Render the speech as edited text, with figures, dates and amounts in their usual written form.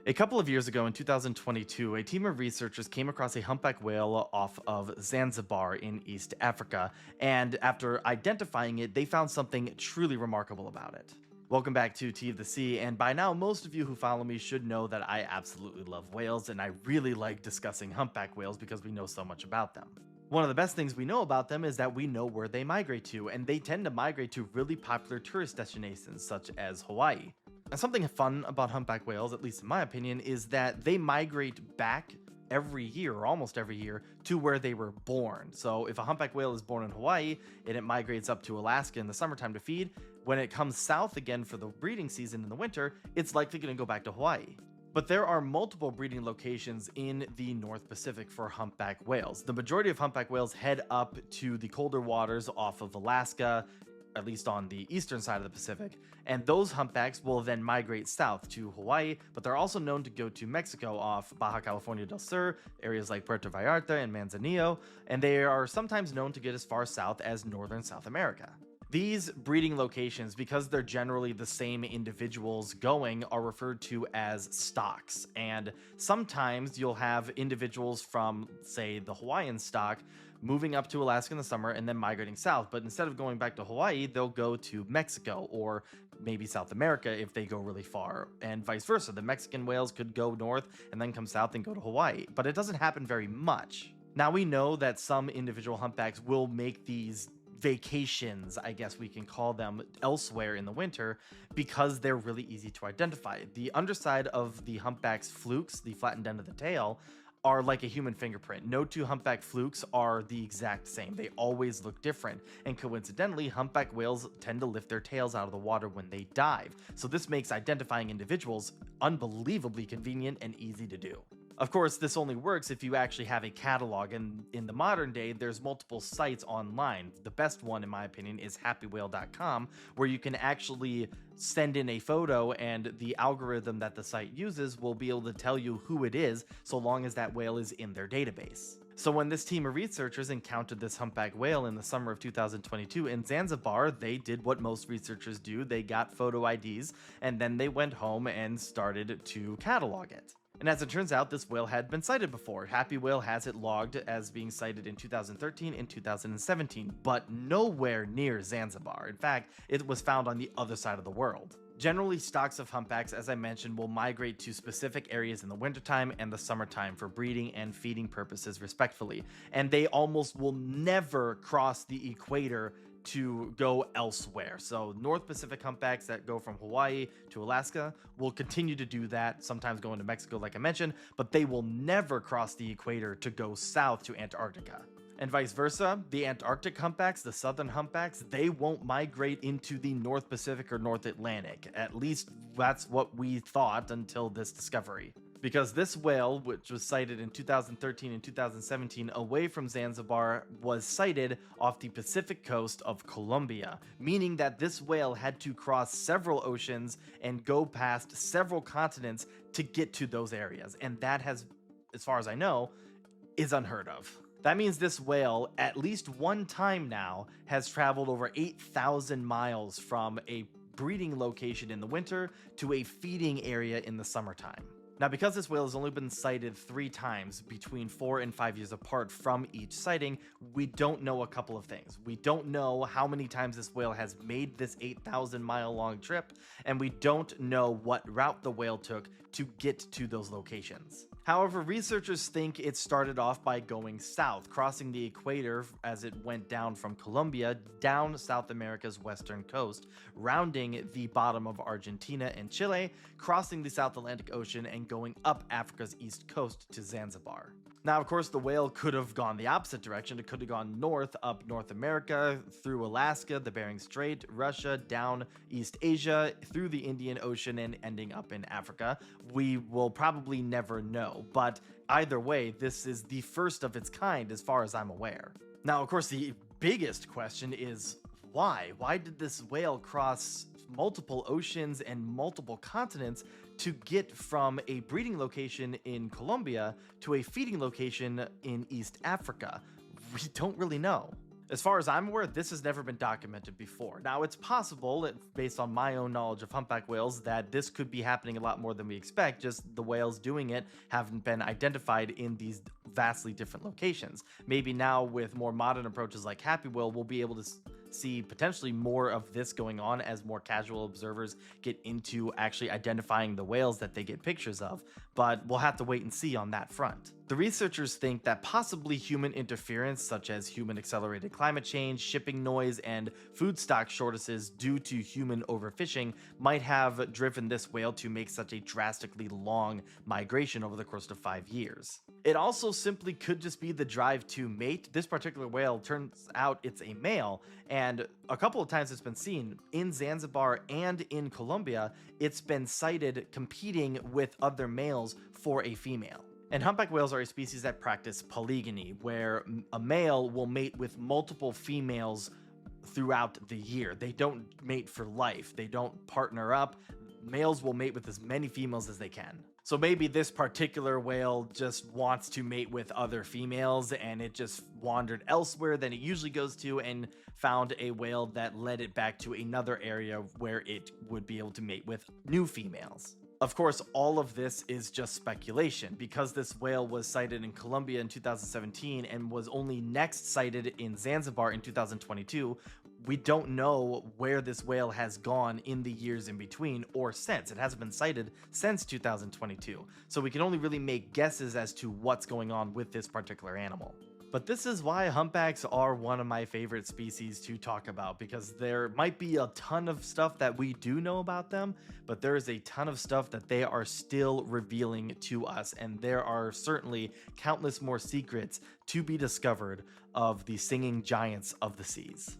A couple of years ago in 2022, a team of researchers came across a humpback whale off of Zanzibar in East Africa, and after identifying it, they found something truly remarkable about it. Welcome back to Tea of the Sea, and by now, most of you who follow me should know that I absolutely love whales, and I really like discussing humpback whales because we know so much about them. One of the best things we know about them is that we know where they migrate to, and they tend to migrate to really popular tourist destinations such as Hawaii. And something fun about humpback whales, at least in my opinion, is that they migrate back every year, or almost every year, to where they were born. So if a humpback whale is born in Hawaii and it migrates up to Alaska in the summertime to feed, when it comes south again for the breeding season in the winter, it's likely going to go back to Hawaii. But there are multiple breeding locations in the North Pacific for humpback whales. The majority of humpback whales head up to the colder waters off of Alaska, at least on the eastern side of the Pacific, and those humpbacks will then migrate south to Hawaii, but they're also known to go to Mexico off Baja California del Sur, areas like Puerto Vallarta and Manzanillo, and they are sometimes known to get as far south as northern South America. These breeding locations, because they're generally the same individuals going, are referred to as stocks. And sometimes you'll have individuals from, say, the Hawaiian stock moving up to Alaska in the summer and then migrating south. But instead of going back to Hawaii, they'll go to Mexico or maybe South America if they go really far, and vice versa. The Mexican whales could go north and then come south and go to Hawaii, but it doesn't happen very much. Now, we know that some individual humpbacks will make these vacations, I guess we can call them, elsewhere in the winter because they're really easy to identify. The underside of the humpback's flukes, the flattened end of the tail, are like a human fingerprint. No two humpback flukes are the exact same. They always look different. And coincidentally, humpback whales tend to lift their tails out of the water when they dive. So this makes identifying individuals unbelievably convenient and easy to do. Of course, this only works if you actually have a catalog, and in the modern day, there's multiple sites online. The best one, in my opinion, is happywhale.com, where you can actually send in a photo, and the algorithm that the site uses will be able to tell you who it is, so long as that whale is in their database. So when this team of researchers encountered this humpback whale in the summer of 2022 in Zanzibar, they did what most researchers do. They got photo IDs, and then they went home and started to catalog it. And as it turns out, this whale had been sighted before. Happy Whale has it logged as being sighted in 2013 and 2017, but nowhere near Zanzibar. In fact, it was found on the other side of the world. Generally, stocks of humpbacks, as I mentioned, will migrate to specific areas in the wintertime and the summertime for breeding and feeding purposes, respectively. And they almost will never cross the equator to go elsewhere. So North Pacific humpbacks that go from Hawaii to Alaska will continue to do that, sometimes going to Mexico like I mentioned, but they will never cross the equator to go south to Antarctica. And vice versa, the Antarctic humpbacks, the southern humpbacks, they won't migrate into the North Pacific or North Atlantic. At least that's what we thought until this discovery. Because this whale, which was sighted in 2013 and 2017 away from Zanzibar, was sighted off the Pacific coast of Colombia, meaning that this whale had to cross several oceans and go past several continents to get to those areas. And that has, as far as I know, is unheard of. That means this whale, at least one time now, has traveled over 8,000 miles from a breeding location in the winter to a feeding area in the summertime. Now, because this whale has only been sighted 3 times between 4 and 5 years apart from each sighting, we don't know a couple of things. We don't know how many times this whale has made this 8,000 mile long trip, and we don't know what route the whale took to get to those locations. However, researchers think it started off by going south, crossing the equator as it went down from Colombia down South America's western coast, rounding the bottom of Argentina and Chile, crossing the South Atlantic Ocean, and going up Africa's east coast to Zanzibar. Now, of course, the whale could have gone the opposite direction. It could have gone north, up North America, through Alaska, the Bering Strait, Russia, down East Asia, through the Indian Ocean, and ending up in Africa. We will probably never know, but either way, this is the first of its kind as far as I'm aware. Now, of course, the biggest question is why? Why did this whale cross multiple oceans and multiple continents to get from a breeding location in Colombia to a feeding location in East Africa? We don't really know. As far as I'm aware, this has never been documented before. Now, it's possible, based on my own knowledge of humpback whales, that this could be happening a lot more than we expect. Just the whales doing it haven't been identified in these vastly different locations. Maybe now, with more modern approaches like Happy Whale, we'll be able to see potentially more of this going on as more casual observers get into actually identifying the whales that they get pictures of, but we'll have to wait and see on that front. The researchers think that possibly human interference, such as human accelerated climate change, shipping noise, and food stock shortages due to human overfishing, might have driven this whale to make such a drastically long migration over the course of 5 years. It also simply could just be the drive to mate. This particular whale turns out it's a male, and a couple of times it's been seen in Zanzibar and in Colombia. It's been sighted competing with other males for a female. And humpback whales are a species that practice polygamy, where a male will mate with multiple females throughout the year. They don't mate for life. They don't partner up. Males will mate with as many females as they can. So maybe this particular whale just wants to mate with other females and it just wandered elsewhere than it usually goes to and found a whale that led it back to another area where it would be able to mate with new females. Of course, all of this is just speculation because this whale was sighted in Colombia in 2017 and was only next sighted in Zanzibar in 2022. We don't know where this whale has gone in the years in between or since. It hasn't been sighted since 2022. So we can only really make guesses as to what's going on with this particular animal. But this is why humpbacks are one of my favorite species to talk about, because there might be a ton of stuff that we do know about them, but there is a ton of stuff that they are still revealing to us, and there are certainly countless more secrets to be discovered of the singing giants of the seas.